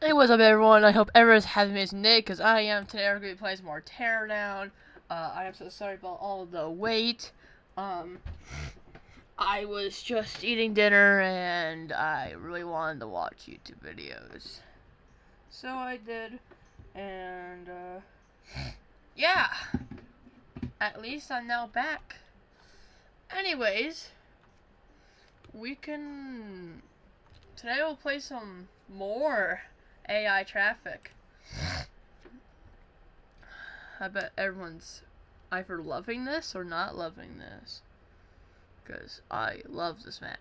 Hey, what's up, everyone? I hope everyone's having an amazing day, because I am. Today we're going to be playing some more Teardown. I am so sorry about all the wait. I was just eating dinner, and I really wanted to watch YouTube videos. So I did, and, yeah. At least I'm now back. Anyways, we can... Today we'll play some more AI Traffic. I bet everyone's either loving this or not loving this, because I love this map.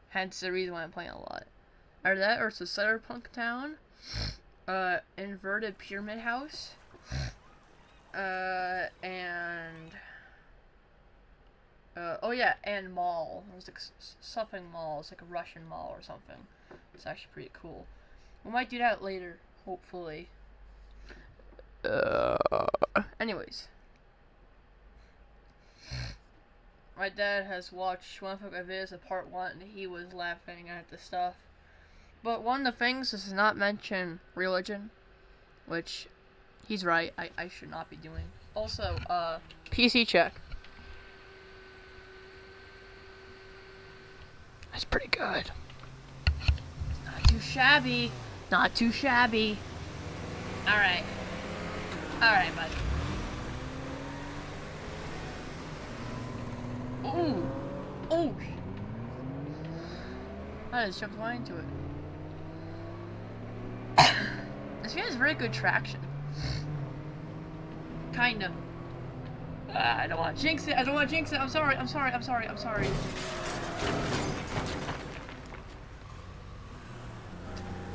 Hence the reason why I'm playing a lot. Either that or it's a cyberpunk town, inverted pyramid house, oh yeah, and mall. It was like something mall. It's like a Russian mall or something. It's actually pretty cool. We might do that later, hopefully. Anyways. My dad has watched one of my videos of part 1 and he was laughing at the stuff. But one of the things does not mention religion, which he's right, I should not be doing. Also, PC check. That's pretty good. Not too shabby. Not too shabby. Alright. Alright, buddy. Ooh. Oh. I just jumped right into it. This game has very good traction. Kind of. I don't want to jinx it. I don't want to jinx it. I'm sorry. I'm sorry. I'm sorry. I'm sorry.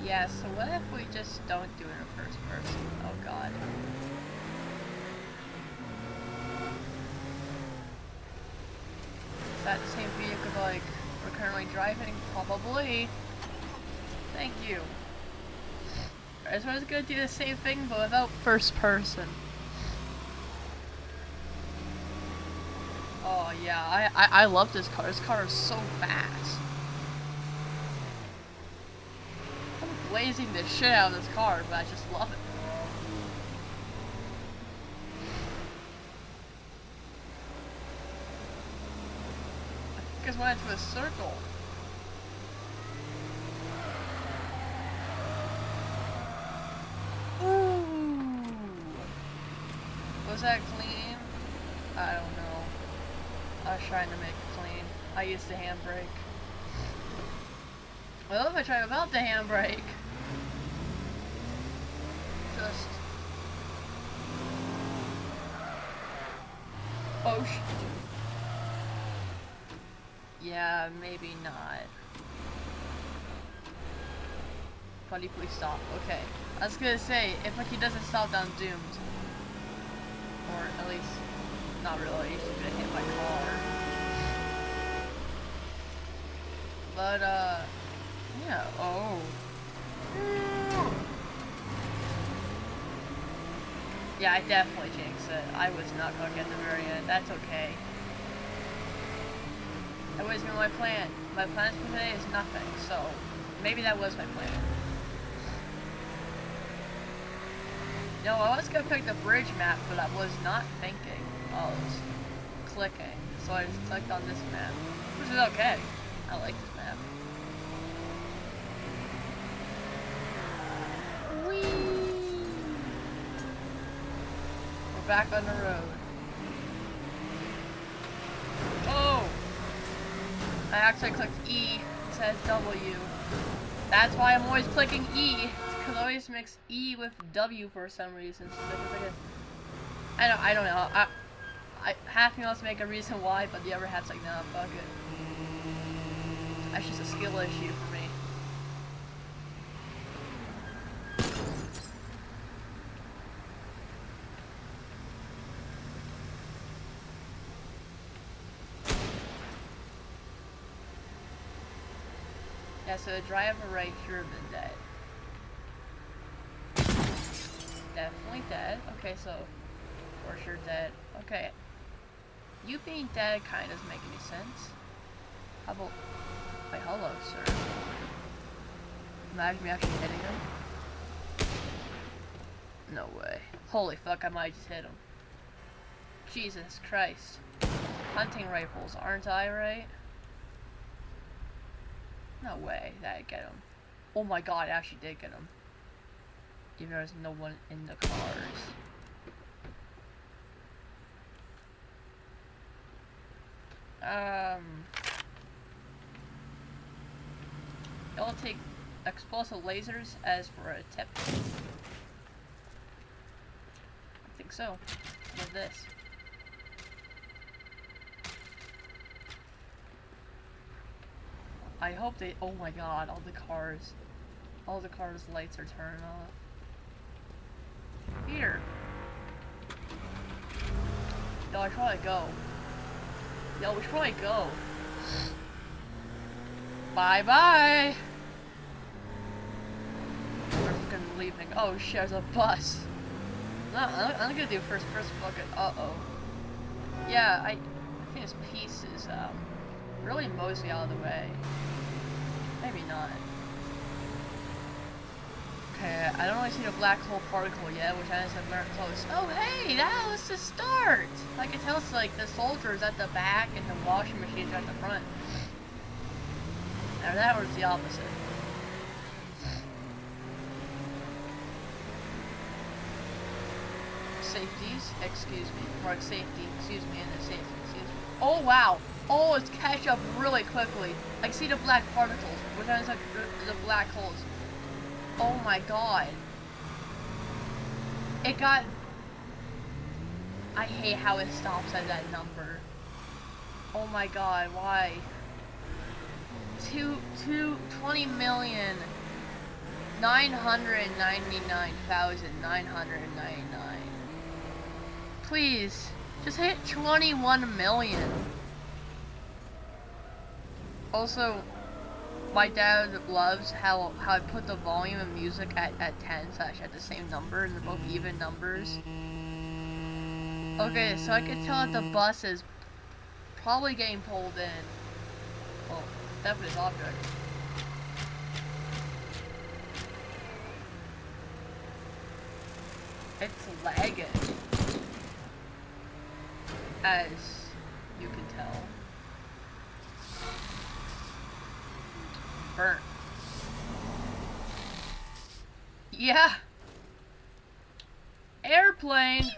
Yeah, so what if we just don't do it in first person? Oh god. Is that the same vehicle like we're currently driving? Probably. Thank you. I just was gonna do the same thing but without first person. Oh yeah, I love this car. This car is so fast. I'm blazing the shit out of this car, but I just love it. I just went into a circle. Ooh. Was that clean? I don't know. I was trying to make it clean. I used the handbrake. Well, if I try without the handbrake, just... Oh, yeah, maybe not. Buddy, please stop. Okay. I was gonna say, if like he doesn't stop, then I'm doomed. Or at least, not really. He's gonna hit my car. But, yeah. Oh. Yeah, I definitely jinxed it. I was not gonna get the very end. That's okay. That wasn't my plan. My plans for today is nothing, so maybe that was my plan. No, I was gonna pick the bridge map, but I was not thinking. I was clicking, so I just clicked on this map, which is okay. I like this map. Whee! We're back on the road. Oh! I actually clicked E instead of W. That's why I'm always clicking E. Because I always mix E with W for some reason. So I don't know. Half me wants to make a reason why, but the other half's like, nah, fuck it. That's just a skill issue for me. Yeah, so the driver right here been dead. Definitely dead. Okay, so for sure dead. Okay. You being dead kind of doesn't make any sense. How about... Wait, hello, sir. Imagine me actually hitting him. No way. Holy fuck, I might just hit him. Jesus Christ. Hunting rifles, aren't I right? No way that I get him. Oh my god, I actually did get him. Even though there's no one in the cars. I'll take explosive lasers as for a tip. I think so. With this. I hope they. Oh my god, all the cars' lights are turning off. Here. Yo, I should probably go. Yo, we should probably go. Bye bye. We're fucking leaving. Oh shit, there's a bus. No, I'm gonna do first fucking. Uh-oh. Yeah, I think this piece is really mostly out of the way. Maybe not. Okay, I don't really see the black hole particle yet, which I said very close. Oh hey, that was the start! I can tell it's like the soldiers at the back and the washing machines at the front. Now that was the opposite. Safeties, excuse me. Or safety, excuse me, and the safety, excuse me. Oh wow! Oh, it's catch up really quickly. I can see the black particles, which is like the black holes. Oh my god. It got... I hate how it stops at that number. Oh my god, why? 20,999,999. Please, just hit 21 million. Also, my dad loves how I put the volume of music at 10, so actually at the same number, and they're both even numbers. Okay, so I can tell that the bus is probably getting pulled in. Well, definitely this object. It's lagging, as you can tell. Burn. Yeah. Airplane.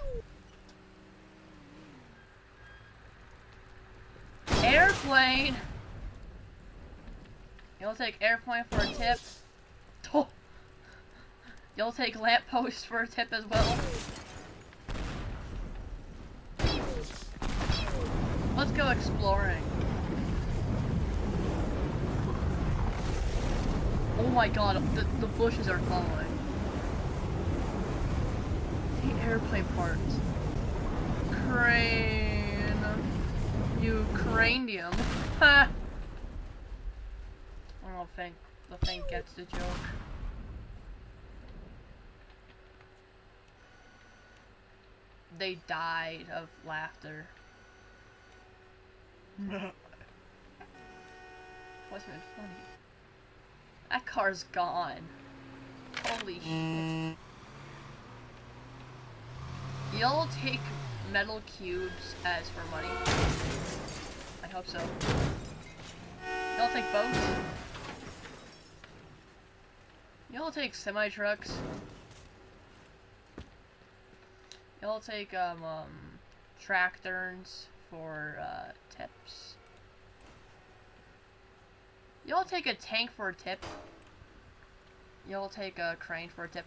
Airplane. You'll take airplane for a tip. Oh. You'll take lamppost for a tip as well. Let's go exploring. Oh my god, the bushes are falling. The airplane parts. Crane. You cranium. Ha! I don't think the thing gets the joke. They died of laughter. Wasn't it funny? That car's gone. Holy shit. You'll take metal cubes as for money. I hope so. You'll take boats. You'll take semi-trucks. You'll take, tractors for, tips. You'll take a tank for a tip. You'll take a crane for a tip.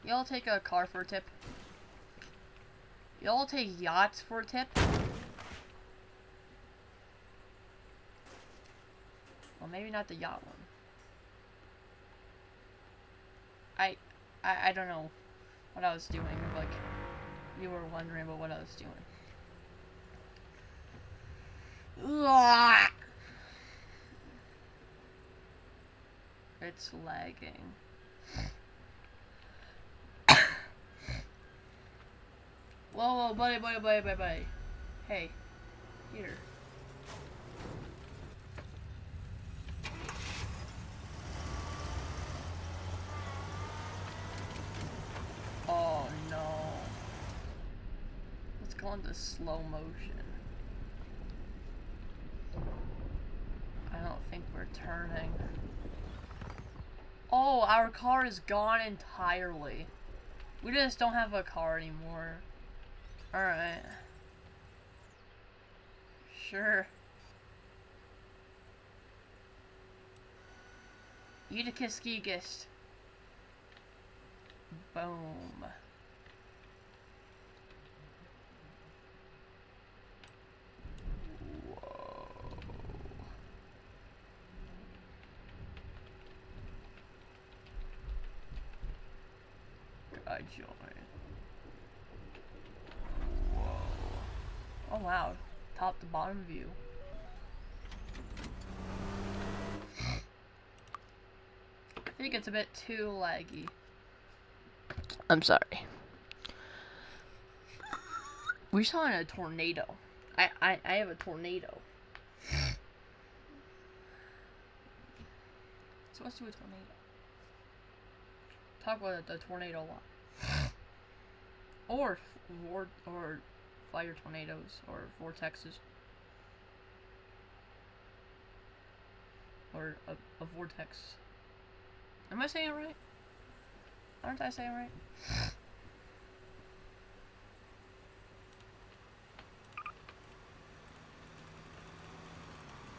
You'll take a car for a tip. You'll take yachts for a tip. Well, maybe not the yacht one. I don't know what I was doing, like, you were wondering about what I was doing. It's lagging. Whoa, buddy. Hey, here. on the slow motion. I don't think we're turning. Oh, our car is gone entirely. We just don't have a car anymore. Alright. Sure. Eat-a-kiss-geekist. Boom. Whoa. God join. Whoa. Oh wow. Top to bottom view. I think it's a bit too laggy. I'm sorry. We saw in a tornado. I have a tornado. So let's do a tornado. Talk about the tornado a lot. Or fire tornadoes or vortexes. Or a vortex. Am I saying it right? Aren't I saying it right?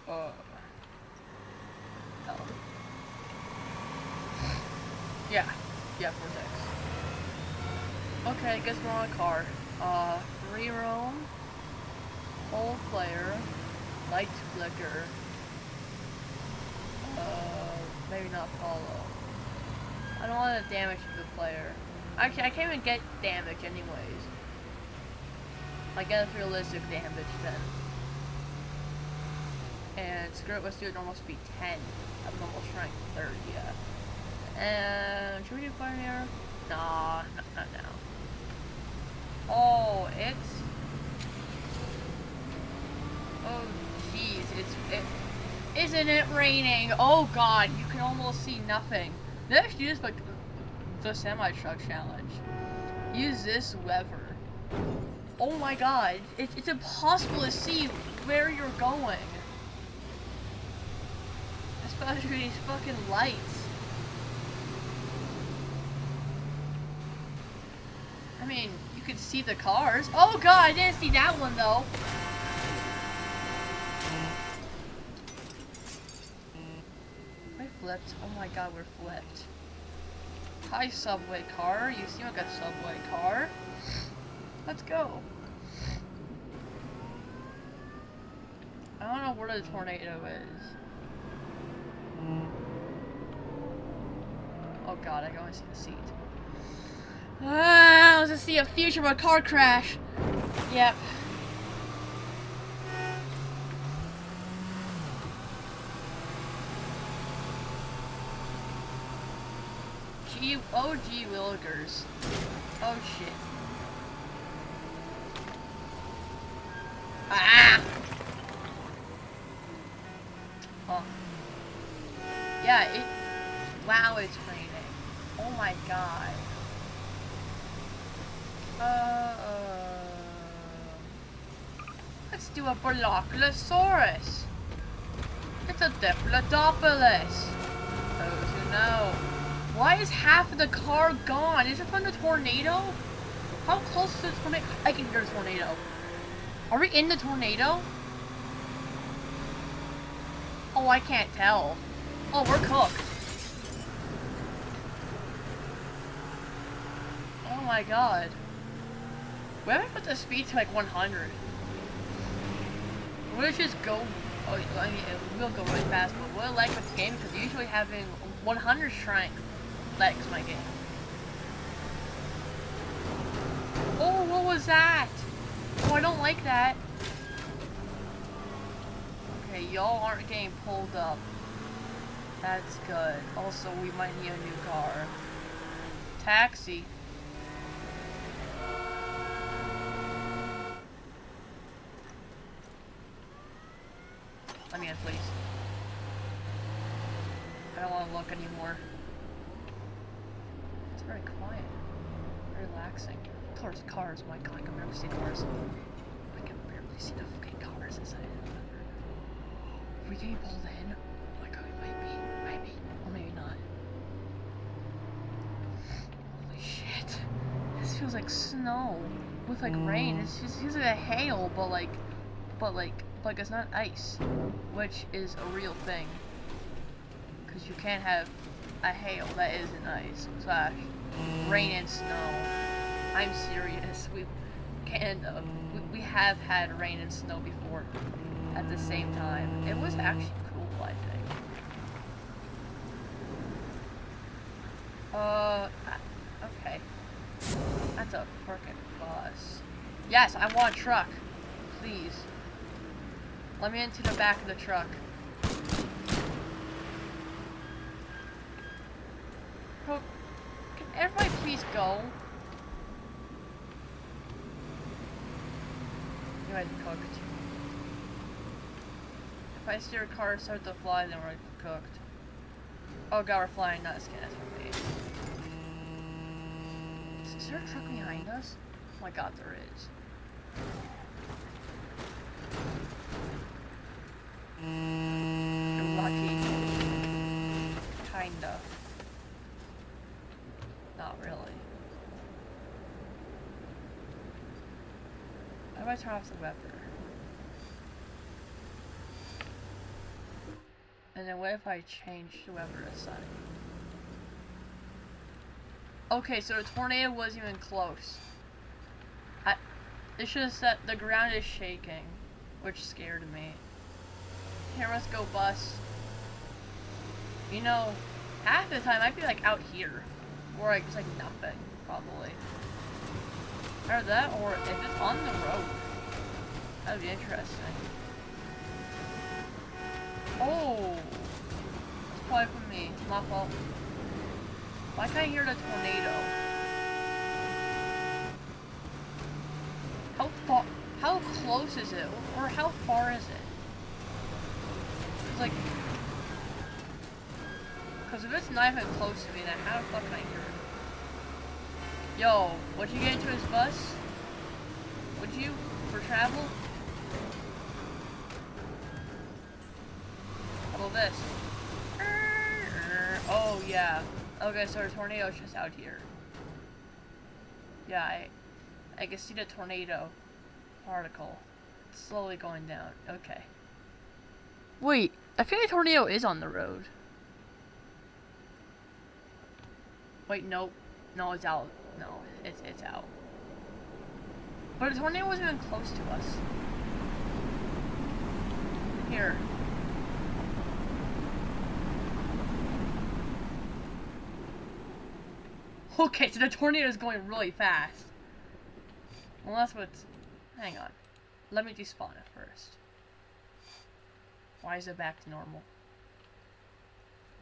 Oh. Yeah, vortex. Okay, guess we're on a car. Free roam, whole player, light flicker, maybe not follow. I don't want to damage the player. Actually, I can't even get damage anyways. I guess realistic damage then. And screw it, let's do a normal speed 10. Abnormal strength 30, yeah. And should we do fire arrow? Nah, not now. Oh, oh jeez, isn't it raining? Oh god, you can almost see nothing. Let's use like the semi-truck challenge. Use this lever. Oh my god, it's impossible to see where you're going. Especially these fucking lights. I mean, you could see the cars. Oh god, I didn't see that one though. We flipped. Oh my god, we're flipped. Hi, subway car. You seem like a subway car. Let's go. I don't know where the tornado is. Oh god, I can only see the seat. I was to see a future of a car crash. Yep. Gee willikers. Oh shit. Ah! Oh. Yeah, wow, it's raining. Oh my god. Let's do a Brontosaurus. It's a Diplodocus. Oh no. Why is half of the car gone? Is it from the tornado? How close is the tornado? I can hear the tornado. Are we in the tornado? Oh, I can't tell. Oh, we're cooked. Oh my god. We haven't put the speed to like 100. We'll just go. Oh, I mean, we'll go really fast, but what I like with the game because usually having 100 strength likes my game. Oh, what was that? Oh, I don't like that. Okay, y'all aren't getting pulled up. That's good. Also, we might need a new car. Taxi. Let me in, please. I don't want to look anymore. It's very quiet. Very relaxing. Cars, my god, I can barely see cars. you see the fucking cars inside it. Are we getting pulled in? Oh my god, it might be, or maybe not. Holy shit. This feels like snow with like rain. It just feels like a hail, but it's not ice, which is a real thing. Because you can't have a hail that isn't ice / rain and snow. I'm serious. We have had rain and snow before at the same time. It was actually cool, I think. Okay. That's a frickin' bus. Yes, I want a truck. Please. Let me into the back of the truck. Bro, can everybody please go? You guys cooked. If I steer a car start to fly, then we're cooked. Oh god, we're flying, not a skin, that's for me. Is there a truck behind us? Oh my god, there is. You're lucky. Kinda. Not really. How do I turn off the weather? And then what if I change the weather to sunny? Okay, so the tornado wasn't even close. It should have said the ground is shaking, which scared me. Here, let's go bus. You know, half the time I'd be like out here. Or like, it's like nothing, probably. Or that, or if it's on the road. That'd be interesting. Oh! That's probably from me. It's my fault. Why can't I hear the tornado? How close is it? Or how far is it? It's like... Because if it's not even close to me, then how the fuck can I hear it? Yo, would you get into his bus? Would you? For travel? How about this? Oh, yeah. Okay, so the tornado's just out here. Yeah, I can see the tornado particle. It's slowly going down. Okay. Wait, I feel like the tornado is on the road. Wait, nope. No, it's out. No, it's out. But the tornado wasn't even close to us. Here. Okay, so the tornado is going really fast. Well, that's what's... Hang on. Let me despawn it first. Why is it back to normal?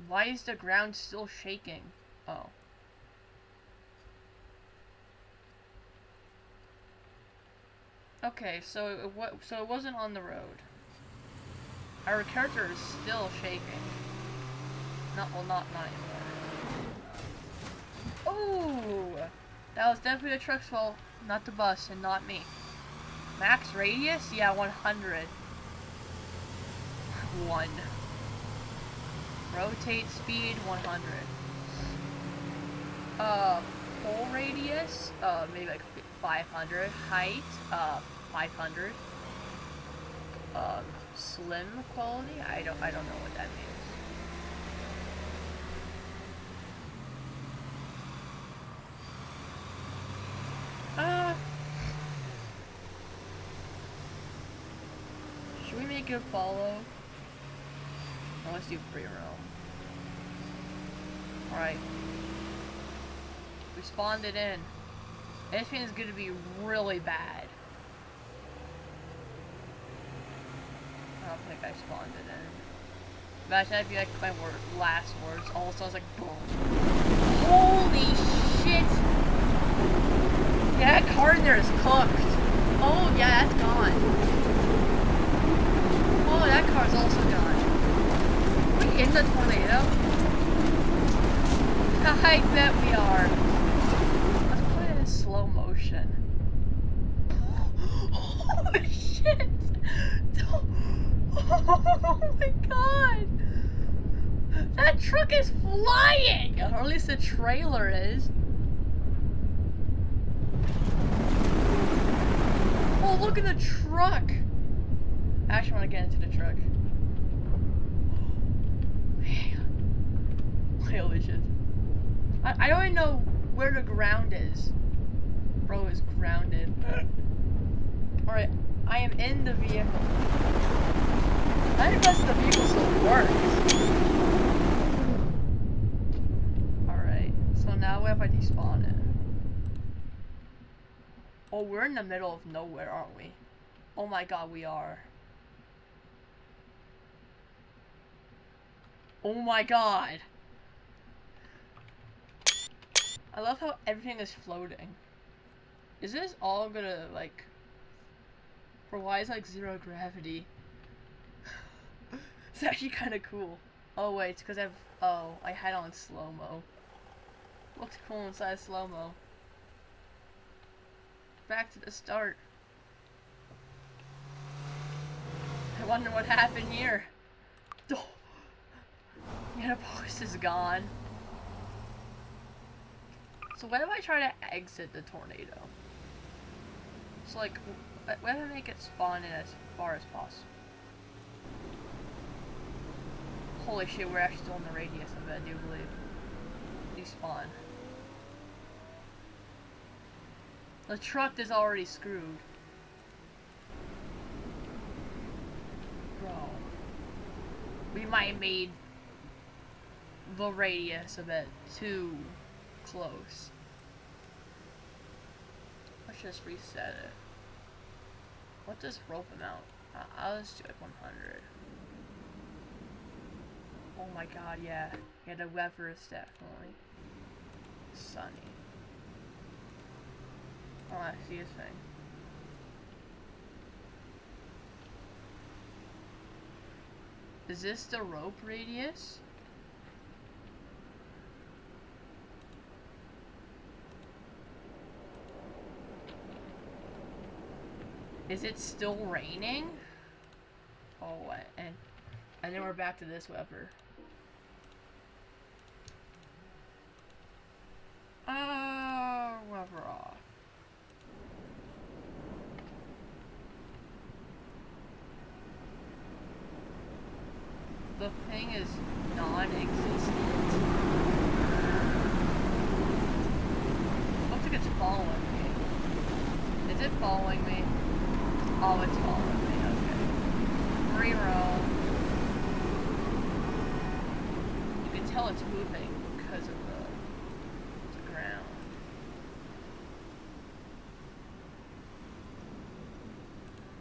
Why is the ground still shaking? Oh. Okay, so it wasn't on the road. Our character is still shaking. Not anymore. Oh, that was definitely the truck's fault, not the bus, and not me. Max radius? Yeah, 100. 1. Rotate speed, 100. Full radius? Maybe like 500. Height? 500. Slim quality? I don't know what that means. Should we make it follow? Oh, let's do free roam. Alright. We spawned it in. This thing is gonna be really bad. I don't think I spawned it in. Imagine that'd be like my last words. All of a sudden, it's like boom. Holy shit! Yeah, that car in there is cooked. Oh, yeah, that's gone. Oh, that car's also gone. Are we in the tornado? I bet we are. Let's put it in slow motion. Holy shit! shit! Oh my god! That truck is flying! Or at least the trailer is. Oh, look at the truck! I actually want to get into the truck. Holy shit. I don't even know where the ground is. Bro is grounded. Alright, I am in the vehicle. I think that's the vehicle still works. Alright, so now what if I despawn it? Oh, we're in the middle of nowhere, aren't we? Oh my god, we are. Oh my god. I love how everything is floating. Is this all gonna, like... Bro, why is, like, zero gravity? It's actually kinda cool. Oh, wait, it's because I had on slow-mo. Looks cool inside slow-mo. Back to the start. I wonder what happened here. Oh. Yeah, the post is gone. So what if I try to exit the tornado? So like, what if I make it spawn in as far as possible? Holy shit, we're actually still in the radius of it, I do believe. Despawn. The truck is already screwed. Bro. We might have made the radius of it too close. Let's just reset it. What's this rope amount? I'll just do it 100. Oh my god, yeah. Yeah, the weather is definitely sunny. Oh, I see a thing. Is this the rope radius? Is it still raining? Oh, and then we're back to this weather. Weather off. The thing is non-existent. Looks like it's following me. Is it following me? Oh, it's following me, okay. Reroll. You can tell it's moving because of the ground.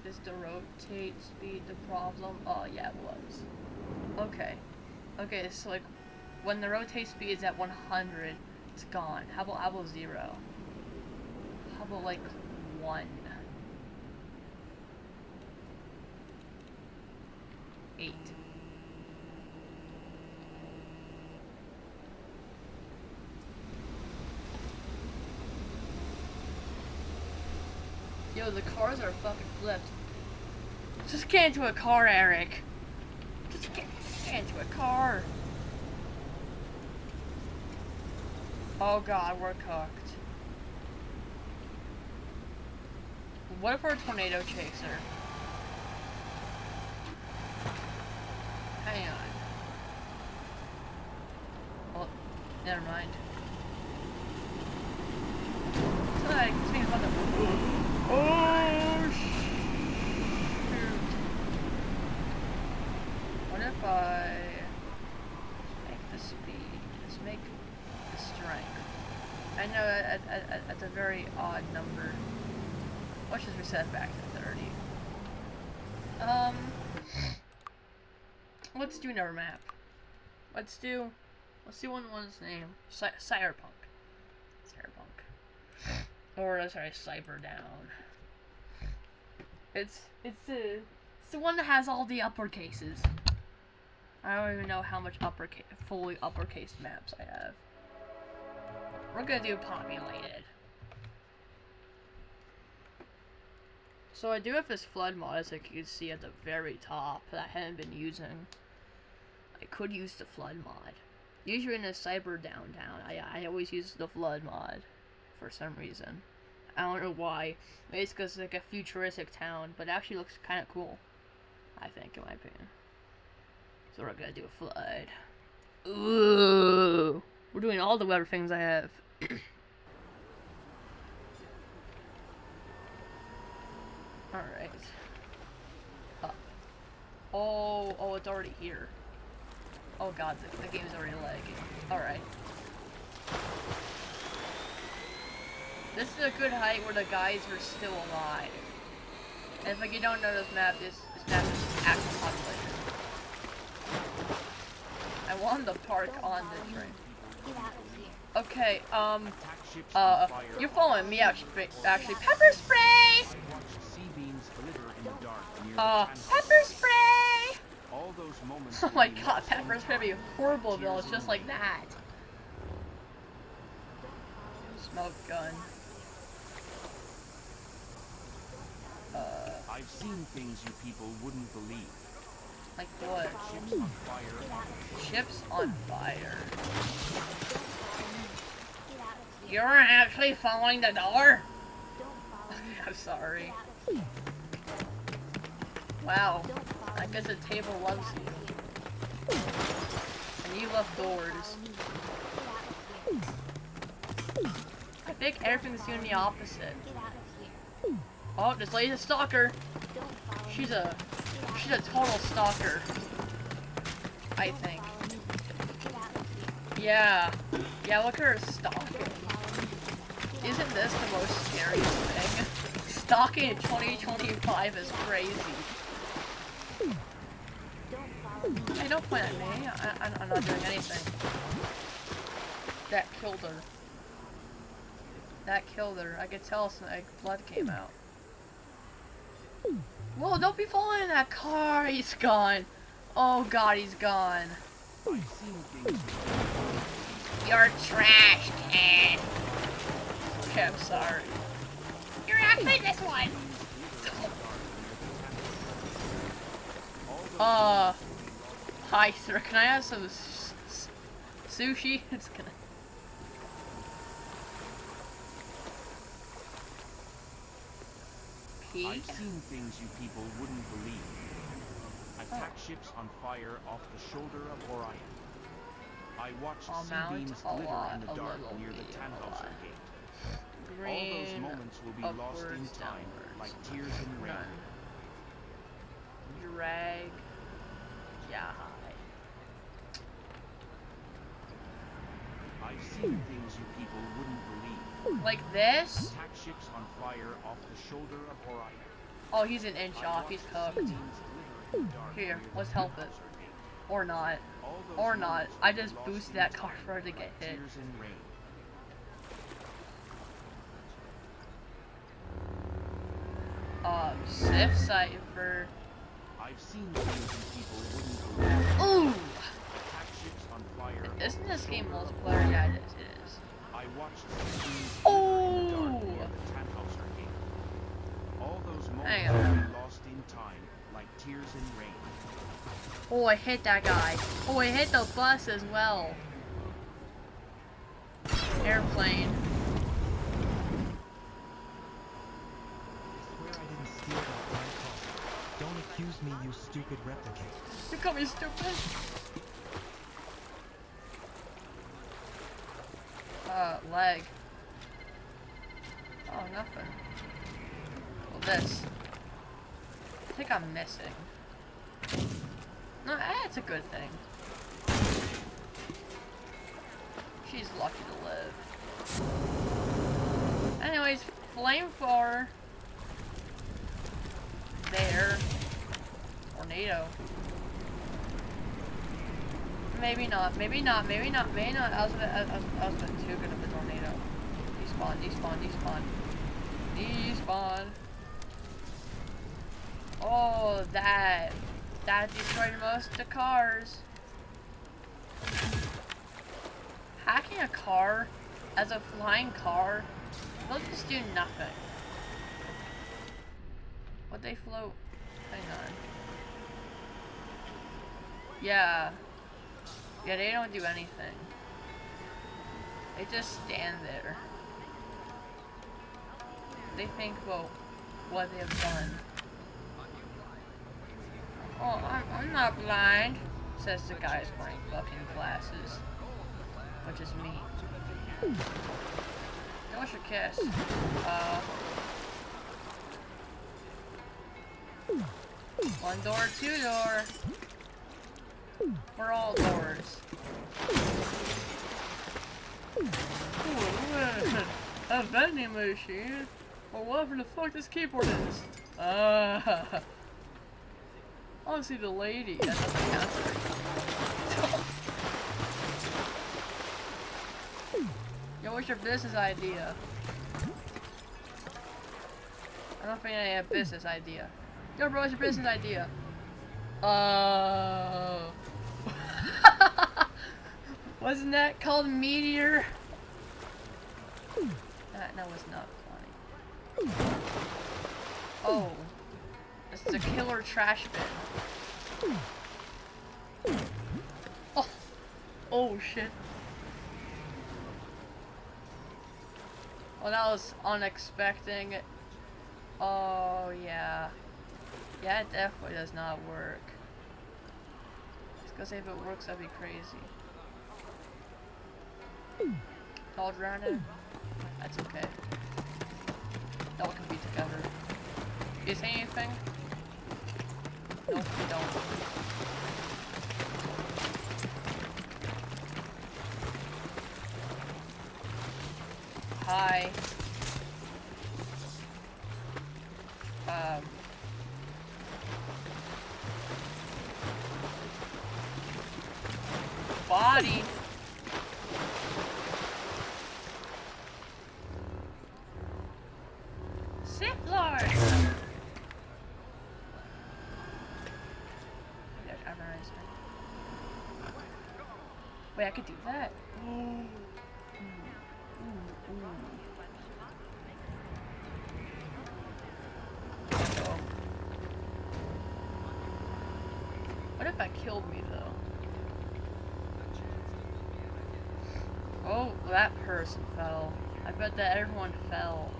Is the rotate speed the problem? Oh, yeah, it was. Okay. Okay, so like, when the rotate speed is at 100, it's gone. How about 0? How about like 1? 8. Yo, the cars are fucking flipped. Just get into a car, Eric. Just get into a car. Oh god, we're cooked. What if we're a tornado chaser? Hang on. Well, never mind. So that means what the... Oh, shoot. What if I make the speed? Let's make the strength. I know that's a very odd number. Let's just reset back to 30. Let's do another map. Let's do one's name. Cyberpunk. Or sorry, Teardown. It's the one that has all the uppercases. I don't even know how much fully uppercase maps I have. We're gonna do populated. So I do have this flood mod, as you can see at the very top, that I haven't been using. I could use the flood mod. Usually in a cyber downtown, I always use the flood mod for some reason. I don't know why. Maybe it's because it's like a futuristic town, but it actually looks kind of cool. I think, in my opinion. So we're gonna do a flood. Ooh, we're doing all the weather things I have. All right. Oh, it's already here. Oh god, the game's already lagging. All right. This is a good height where the guys are still alive. And if like you don't know this map is actual population. I won the park on this train. Okay, you're following me actually. Pepper spray! Pepper spray! Oh my god, pepper spray would be horrible though, it's just like that. Smoke gun. I've seen things you people wouldn't believe. Like what? Ships on fire. You weren't actually following the door? I'm sorry. Wow. I guess the table loves you. And you love doors. I think everything's doing the opposite. Oh, this lady's a stalker. She's a total stalker. I think. Yeah. Yeah, look at her stalking. Isn't this the most scariest thing? Stalking in 2025 is crazy. Hey, don't point at me. I'm not doing anything. That killed her. That killed her. I could tell some blood came out. Whoa, don't be following in that car. He's gone. Oh god, he's gone. You're trash, kid. Okay, I'm sorry. You're actually this one. Hi sir, can I have some sushi? It's gonna... I've seen things you people wouldn't believe. Attack ships on fire off the shoulder of Orion. I watched C-beams glitter in the dark near the Tannhauser Gate. All those moments will be lost in time, like tears in rain. Drag. Yeah. I've seen things you people wouldn't believe. Like this? Attack ships on fire off the shoulder of Orion. Oh, he's an inch off. He's cooked. Here, let's help it. Or not. Or not. I just boosted that car for her to get hit. Sif Cypher. I've seen things you people wouldn't believe. Ooh! Attack ships on fire. Isn't this game multiplayer? Yeah, it is. It is. I watched Oh! All those moments Hang will on. be lost in time, like tears in rain. Oh, I hit that guy. Oh, I hit the bus as well. Airplane. I swear I didn't steal that damn car. Don't accuse me, you stupid replicant. You call me stupid? Leg. Oh, nothing. Well, this. I think I'm missing. No, that's a good thing. She's lucky to live. Anyways, flamethrower. There. Tornado. Maybe not, maybe not, maybe not, maybe not. I was a bit too good of a tornado. Despawn, despawn, despawn. Despawn. Oh, that destroyed most of the cars. Hacking a car as a flying car, they'll just do nothing. But they float. Hang on. Yeah. Yeah, they don't do anything. They just stand there. They think about what they have done. Oh, I'm not blind, says the guy wearing fucking glasses. Which is me. Hey, what's your kiss? One door, two door. We're all doors. Ooh, a vending machine? Well, whatever the fuck this keyboard is. I want to see the lady. That doesn't answer. Yo, what's your business idea? I don't think I have a business idea. Yo, bro, what's your business idea? Wasn't that called Meteor? That was not funny. Oh. This is a killer trash bin. Oh. Oh, shit. Well, that was unexpected. Oh, yeah. Yeah, it definitely does not work. Because if it works, that'd be crazy. All drowned? That's okay. Y'all can be together. You say anything? Nope, you don't. Hi. Body. Sith Lord. Wait, I could do that. What if that killed me though? Oh, that person fell. I bet that everyone fell.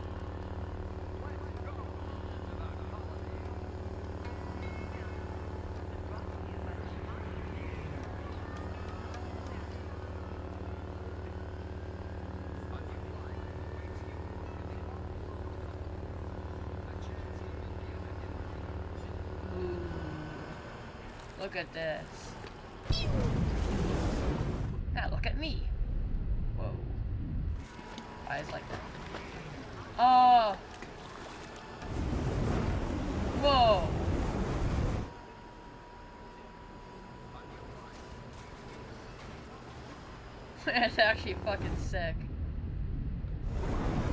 Ooh. Look at this. Now look at me. Whoa. Eyes like that. Oh. Whoa. That's actually fucking sick.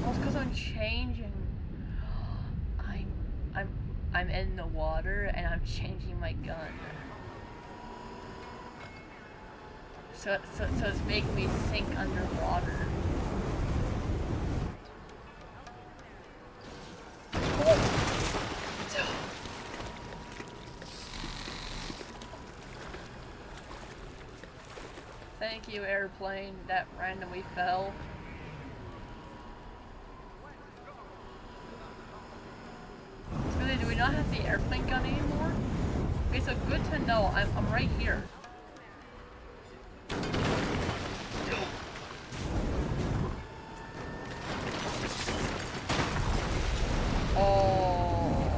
Well, it's because I'm changing. I'm in the water and I'm changing my gun. So it's making me sink underwater. Thank you, airplane that randomly fell. So do we not have the airplane gun anymore? Okay, so good to know. I'm right here. Oh.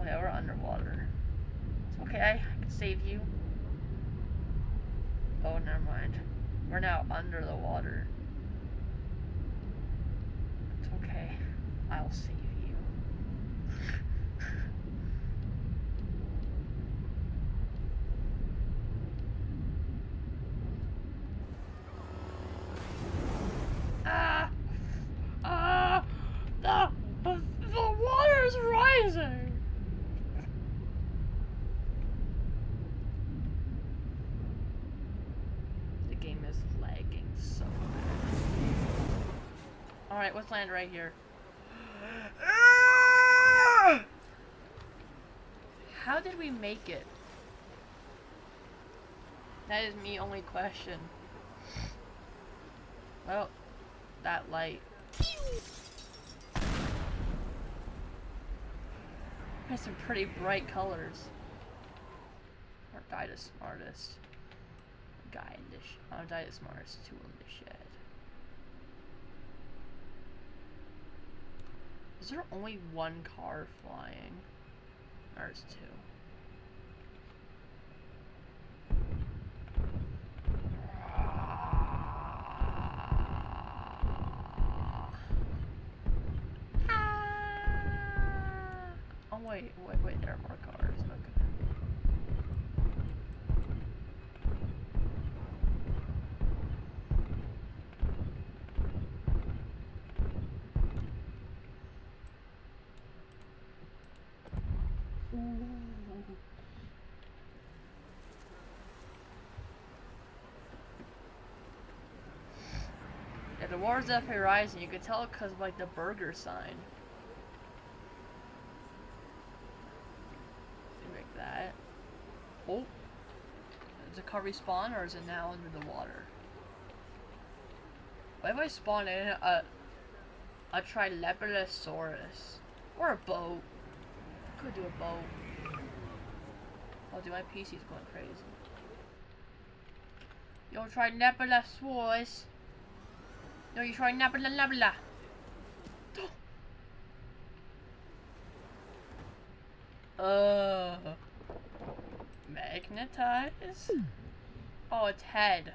Okay, we're underwater. It's okay, I can save you. Oh, never mind. We're now under the water. It's okay. I'll save you. The water's rising. The game is lagging so bad. Alright, let's land right here. How did we make it? That is me only question. Well, that light. Has some pretty bright colors. Or die the smartest guy in this. Or die the smartest tool in the shed. Is there only one car flying? Or is two? Oh wait, there are more cars. Okay. Ooh. Yeah, the war's definitely rising. You could tell because of like the burger sign. Like that. Oh. Does the car respawn or is it now under the water? Why if I spawn in a Trilepilosaurus? Or a boat. Could do a boat. Oh dude, my PC's going crazy. Yo, Trilepilosaurus. No, you try Trilepilosaurus. Magnetize? Oh, it's head.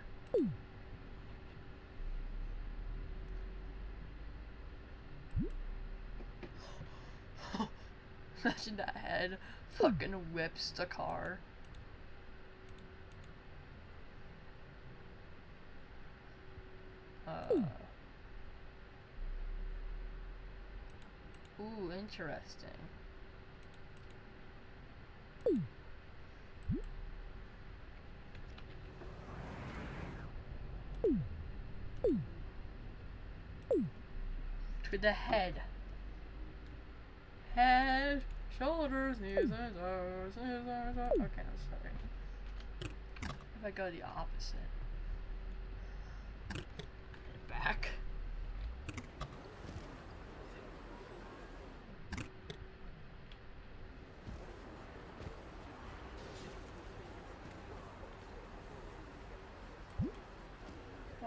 Imagine that head fucking whips the car. Ooh, interesting. To the head. Head, shoulders, knees, arms, okay, I'm sorry. If I go the opposite. Back.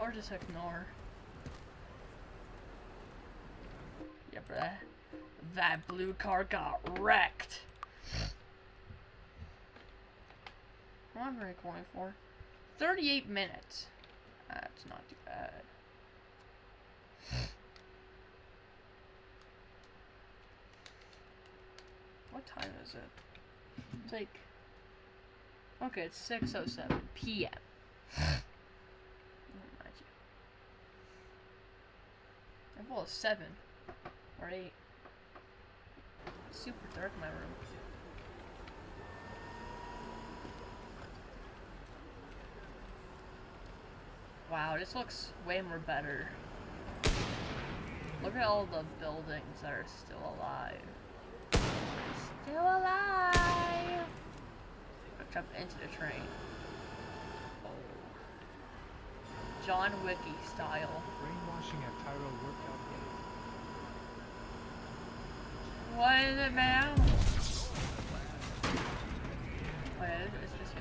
Or just ignore. Yeah, bruh. That blue car got wrecked. How long am I recording for? 38 minutes. That's not too bad. What time is it? It's like... Okay, it's 6:07 p.m. Well, it's 7 or 8. It's super dark in my room. Wow, this looks way more better. Look at all the buildings that are still alive. Still alive! I'll jump into the train. Oh. John Wicky style. Brainwashing at Tyro workout day. What is it, man? Oh yeah,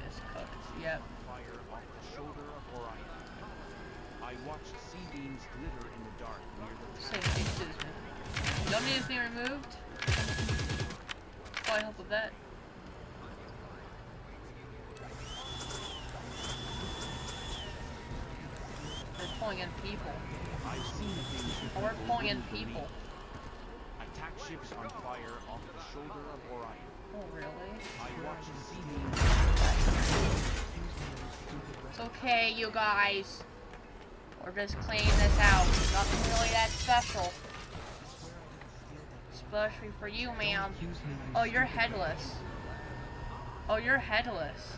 it's cooked. Yep. Fire off the shoulder of Orion. I watched sea beams glitter in the dark near the Say, excuse me. Don't need anything removed? Probably help with that. We're pulling in people. I've seen things you Oh, we're people pulling in wouldn't believe. people. Attack ships on fire off the shoulder of Orion. Oh, really? I watched sea beams. It's okay, you guys. We're just cleaning this out. Nothing really that special. Especially for you, ma'am. Oh, you're headless. Oh, you're headless.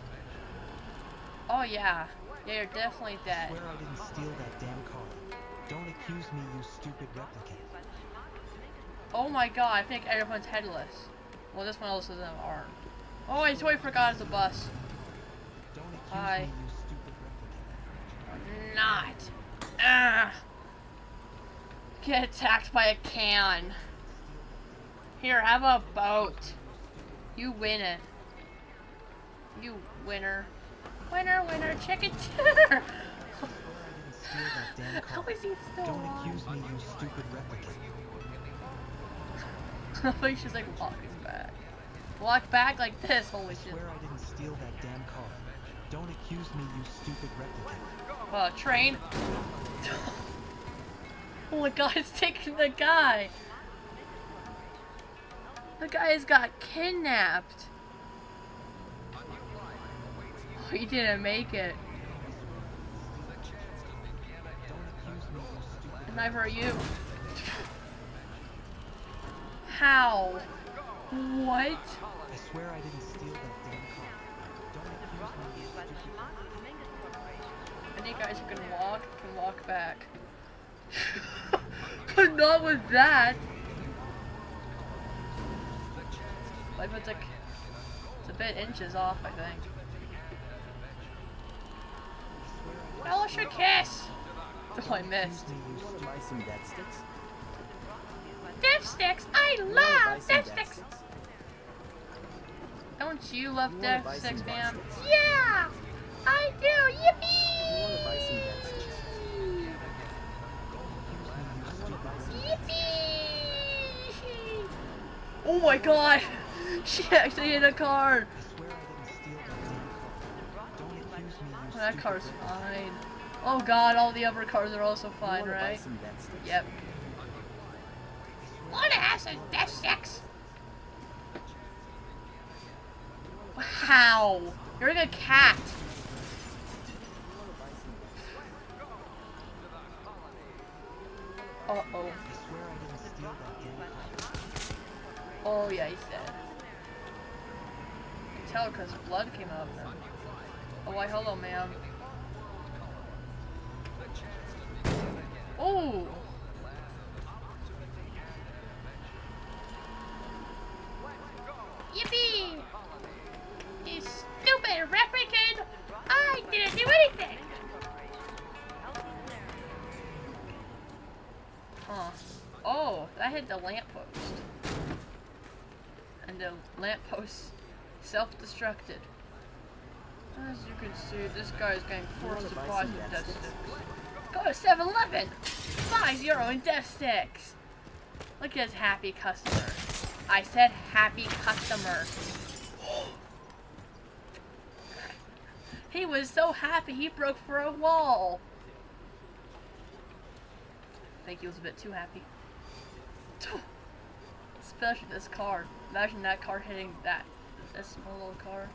Oh, yeah. Yeah, you're definitely dead. I swear I didn't steal that damn car. Don't accuse accuse me, you stupid replicant. Oh my god, I think everyone's headless. Well, this one also doesn't have arms. Oh, I totally forgot it's a bus. Don't accuse Hi. me, you stupid replicant. I'm not. Ugh. Get attacked by a can. Here, have a boat. You win it. You winner. Winner, winner, chicken dinner. Steal that damn How car. is he still Don't alive? accuse me, you stupid replicant. He's just like walking back. Walk back like this, holy I shit. swear I didn't steal that damn car. Don't accuse me, you stupid replicant. Train. Oh my god, it's taking the guy. The guy's got kidnapped. Oh, he didn't make it. Don't accuse me, you stupid. Neither are you. How? What? I swear I didn't steal that damn car. Don't accuse me, you stupid. Any guys who can walk back. But not with that. Like it's like it's a bit inches off, I think. Relish your kiss! Oh, I missed. Buy some death sticks? Death sticks! I love death sticks! Don't you love You wanna buy death some sticks, death man? sticks? Yeah! I do! You wanna buy Yippee! some death sticks? You wanna buy some death sticks? Yippee! Oh my god! She actually hit a car! I swear I didn't steal that damn car. Don't accuse me, you Oh, that stupid car's replicant. fine. Oh god, all the other cars are also You fine, wanna buy right? some death sticks? Yep. Wanna have some death sticks? Wow! You're like a cat! Uh-oh. I swear I didn't steal that damn car. Oh yeah, he's dead. I can tell because blood came out of him. Oh, why hello, ma'am. Oh! Yippee! You stupid replicant! I didn't do anything! Huh. Oh, that hit the lamppost. And the lamppost self-destructed. As you can see, this guy is getting forced to buy some death sticks. Go to 7-Eleven! Buy your own death sticks! Look at his happy customer. I said happy customer. He was so happy he broke for a wall. I think he was a bit too happy. Especially this car. Imagine that car hitting this small little car.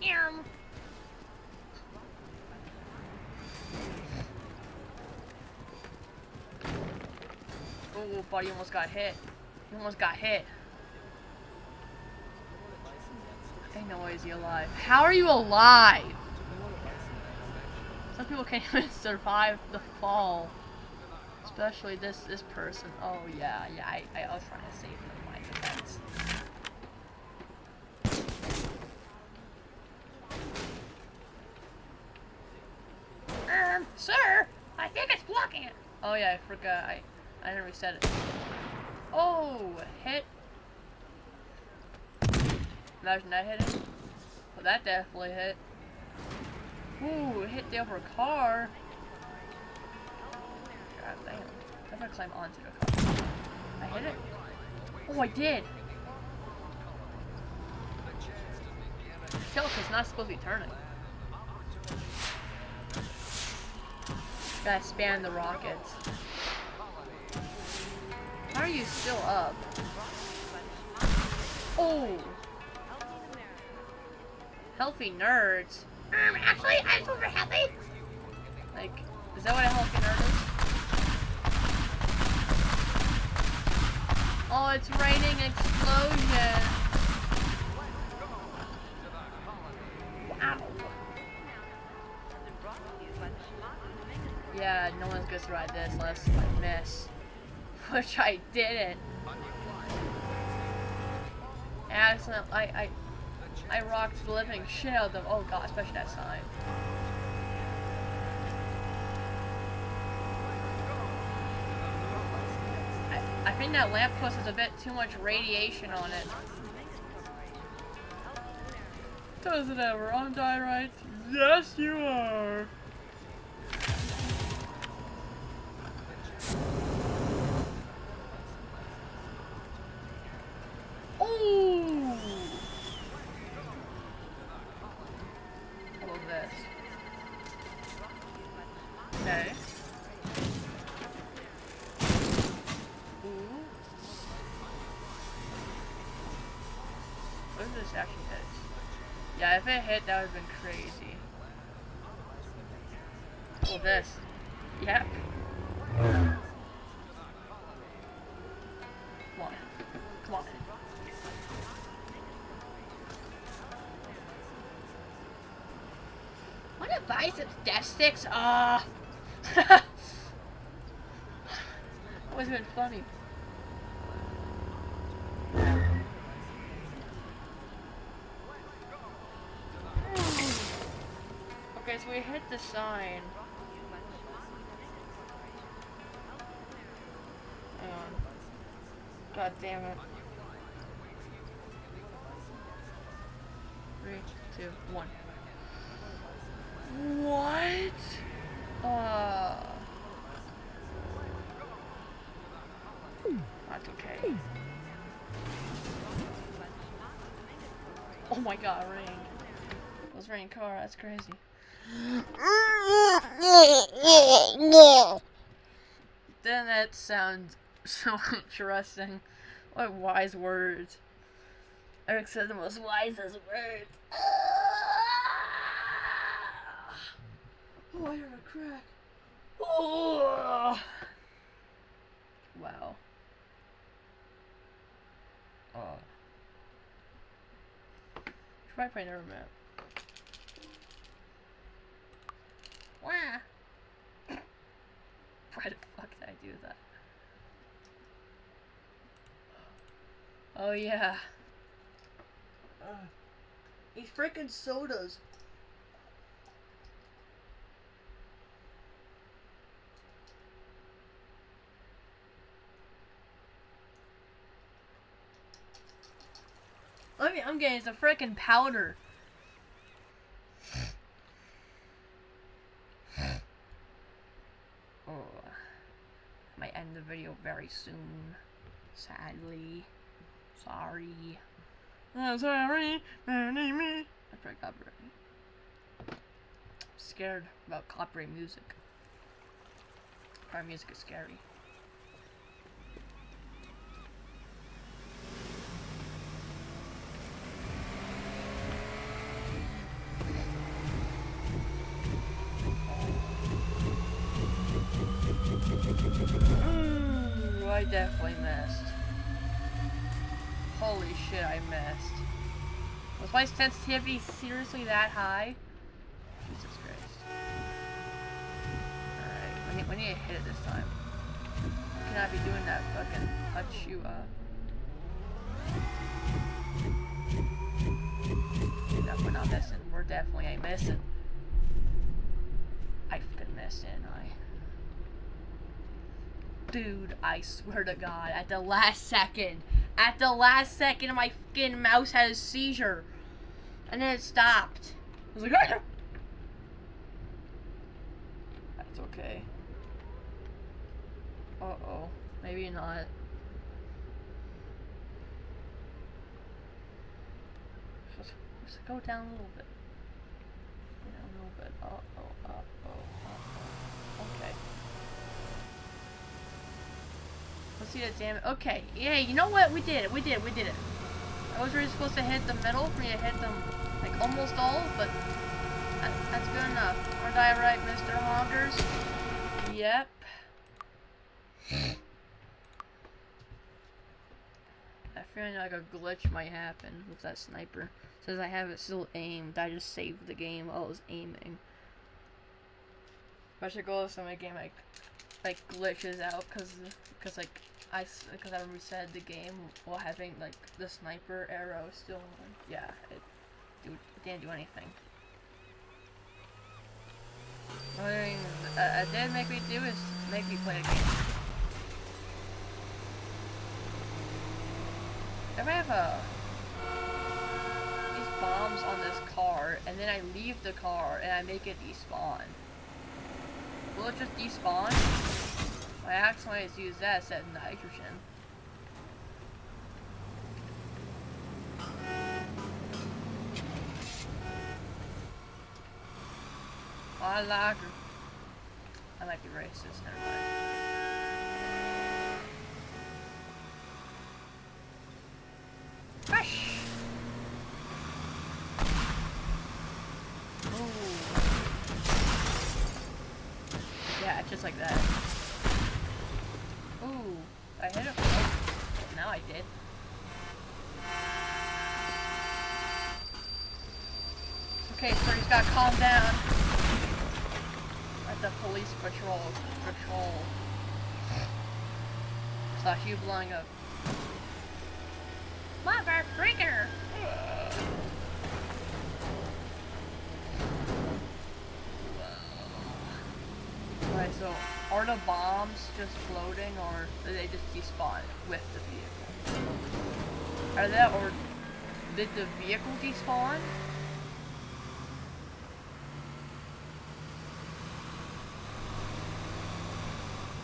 Yum. Oh, buddy almost got hit. He almost got hit. I know, is he alive? How are you alive? Some people can't even survive the fall. Especially this person. Oh yeah, I was trying to save him in my defense. Sir, I think it's blocking it. Oh yeah, I forgot. I didn't reset it. Oh, hit. Imagine that hitting. Well, that definitely hit. Ooh, it hit the upper car. God damn. I'm gonna climb onto the car. I hit it? Oh, I did. Tilt is not supposed to be turning. Gotta span the rockets. How are you still up? Oh! Healthy nerds. Actually, I'm super healthy. Like, is that what a healthy nerd is? Oh, it's raining explosions. Wow. Yeah, no one's gonna survive this unless I miss. Which I didn't. Accident. I rocked the living shit out of them. Oh god, especially that sign. I think that lamppost has a bit too much radiation on it. Does it ever? I'm dying right? Yes, you are. Oh! I love this. Okay. Ooh. What if this actually hits? Yeah, if it hit, that would have been crazy. Oh, this. Yep. Come on. Come on. Wanna buy some death sticks? Ah. That was even funny. Okay, so we hit the sign. Hang on. God damn it. 3, 2, 1. What? That's okay. Oh my god, rain. It was raining car, that's crazy. Then that sounds so interesting. What wise words. Eric said the most wisest words. Oh, I heard a crack. Oh. Wow. Oh. Should probably play another map. Wow. Why the fuck did I do that? Oh yeah. These freaking sodas. I'm getting some freaking powder. Oh, I might end the video very soon. Sadly, sorry. I'm sorry. I probably copyright. I'm scared about copyright music. Copyright music is scary. Ooh, I definitely missed. Holy shit, I missed. Was my sensitivity seriously that high? Jesus Christ. Alright, we need to hit it this time. I cannot be doing that fucking touch you up. We're not missing. We're definitely ain't missing. I fucking missed, didn't I? Dude, I swear to God, at the last second, my fucking mouse had a seizure. And then it stopped. I was like, ah! That's okay. Uh-oh. Maybe not. Let's go down a little bit. Down a little bit. Uh-oh. Okay. Let's see that damn it. Okay. Yeah, you know what? We did it. I was really supposed to hit the middle for me to hit them, like, almost all, but that's good enough. Aren't I right, Mr. Honkers? Yep. I feel like a glitch might happen with that sniper. It says I have it still aimed. I just saved the game while I was aiming. Special goals so my game like glitches out because I reset the game while having like the sniper arrow still on. Yeah, it didn't do anything. The only thing it did make me do is make me play a game. If I have these bombs on this car and then I leave the car and I make it despawn, will it just despawn? I accidentally use that instead of nitrogen. I like her. I might be racist, never mind. Fresh! Ooh. Yeah, just like that. Ooh, I hit him. Oh, now I did. Okay, so he's gotta calm down. At the police patrol. Slash you blowing up. Mother freaker! Alright, so are the bombs just floating or do they just despawn with the vehicle? Are that or did the vehicle despawn?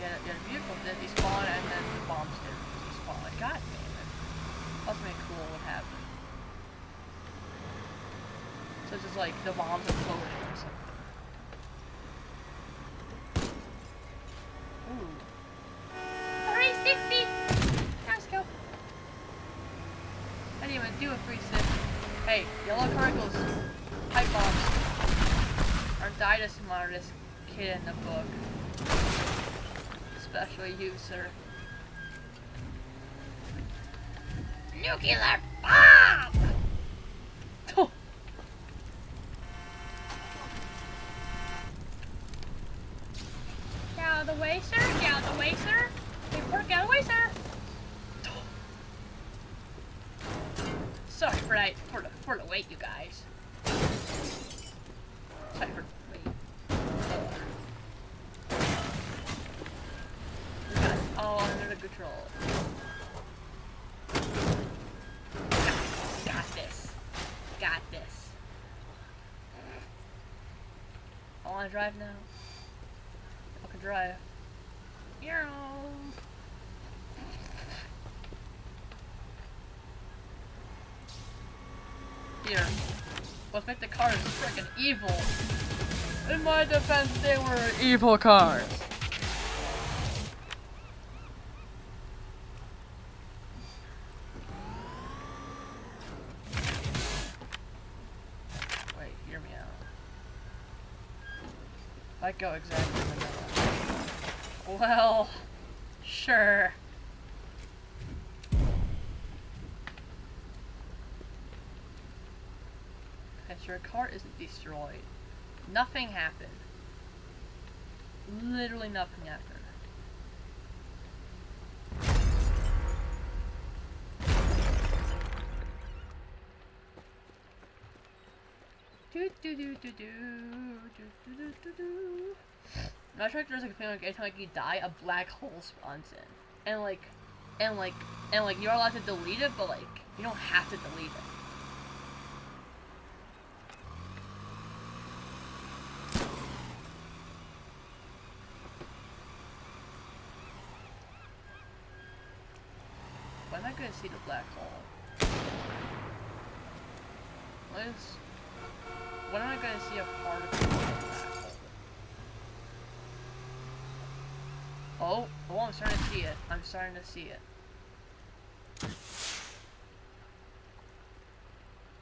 Yeah, the vehicle did despawn and then the bombs didn't despawn. God damn it. That's pretty cool what happened. So it's just like the bombs are floating or something. Ooh. 360! Let's go. I didn't even do a 360. Hey, yellow cargoes, pipe bombs. Aren't I the smartest kid in the book? Especially you, sir. Nuclear bomb! Oh. Get out of the way, sir. Get out of the way, sir. Hey, get out of the way, sir. Sorry for that. For the wait, you guys. Sorry for the wait. We got it all under control. Got this. Got this. I want to drive now. I can drive. Here. Let's make the cars freaking evil. In my defense, they were evil cars. Wait, hear me out. I go exactly in the middle. Well, sure. Okay, so your car isn't destroyed. Nothing happened. Literally nothing happened. I'm not sure if there's like a feeling like anytime like you die, a black hole spawns in. And like you're allowed to delete it, but like you don't have to delete it. When am I gonna see the black hole? When am I gonna see a particle in the black hole? Oh, I'm starting to see it. I'm starting to see it.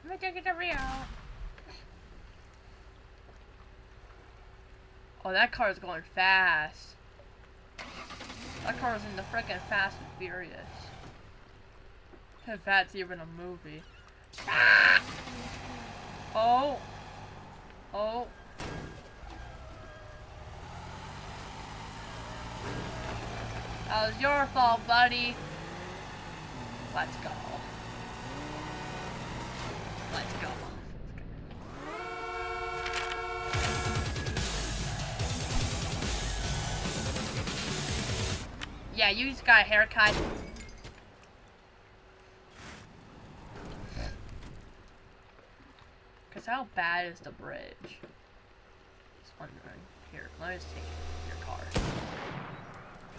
Let me take it to Rio. Oh, that car is going fast. That car is in the frickin' Fast and Furious. If that's even a movie. Ah! Oh. Oh. That was your fault, buddy. Let's go. Let's go. Yeah, you just got a haircut. Cause how bad is the bridge? Just wondering. Here, let me just take your car.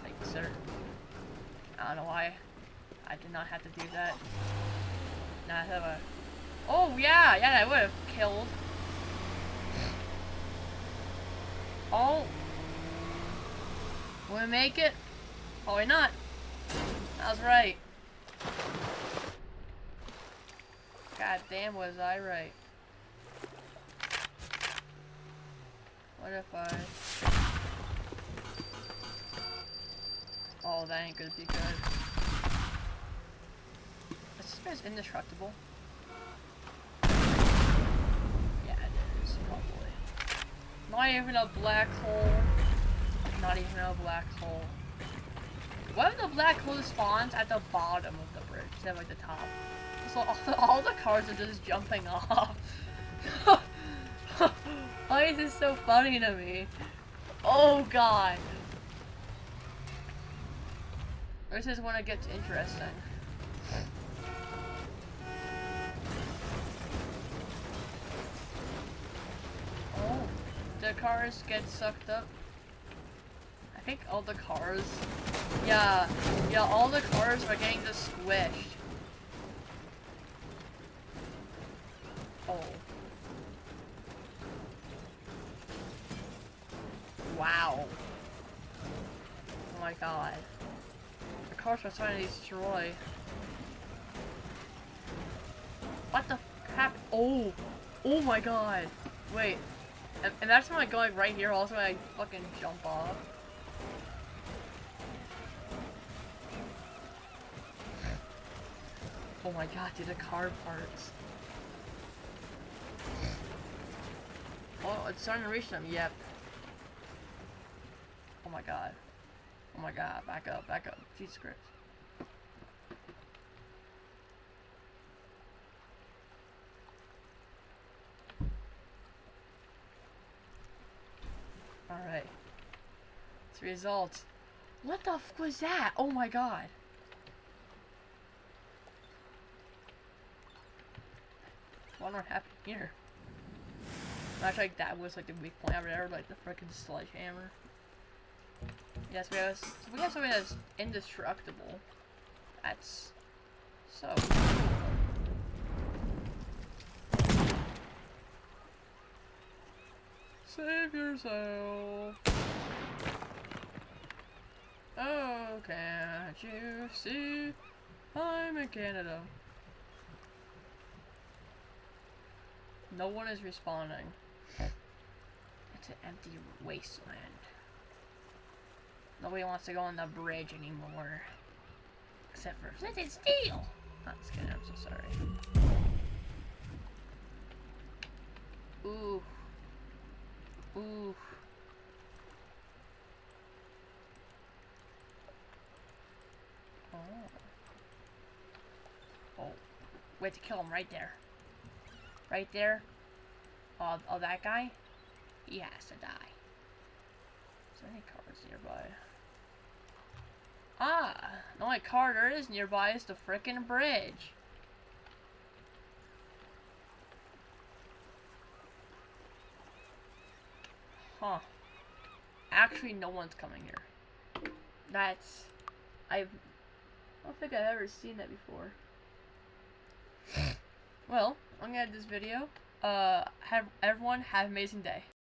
Thank you, sir. I don't know why I did not have to do that. Not have a. Oh yeah, I would have killed. Oh, will we make it? Probably not. I was right. God damn, was I right? What if I? Oh, that ain't gonna be good. Is this guy's indestructible? Yeah, it is, probably. Not even a black hole. Not even a black hole. What if the black hole spawns at the bottom of the bridge instead of like the top? So all the cars are just jumping off. Why is this so funny to me? Oh god. This is when it gets interesting. Oh, the cars get sucked up. I think all the cars. Yeah, all the cars are getting just squished. Oh. Wow. Oh my god. The cars are trying to destroy. What the crap? Oh! Oh my god. Wait. And that's when I go like right here, also when I fucking jump off. Oh my god, dude, the car parts. Oh, it's starting to reach them, yep. Oh my god. Oh my god, back up, back up. Jesus Christ. Alright. It's results. What the f was that? Oh my god. What happened here? Actually, like, that was like the weak point over there, like the frickin' sledgehammer. Yes, we have something that's indestructible. That's so cool. Save yourself. Oh, can't you see? I'm in Canada. No one is responding. It's an empty wasteland. Nobody wants to go on the bridge anymore. Except for Flint Steel! Not just kidding, I'm so sorry. Ooh. Ooh. Oh. Oh. We have to kill him right there. Right there. Oh, that guy? He has to die. Is there any cars nearby? Ah! The only car there is nearby is the frickin' bridge. Huh. Actually, no one's coming here. That's... I don't think I've ever seen that before. Well, I'm gonna end this video. Everyone have an amazing day.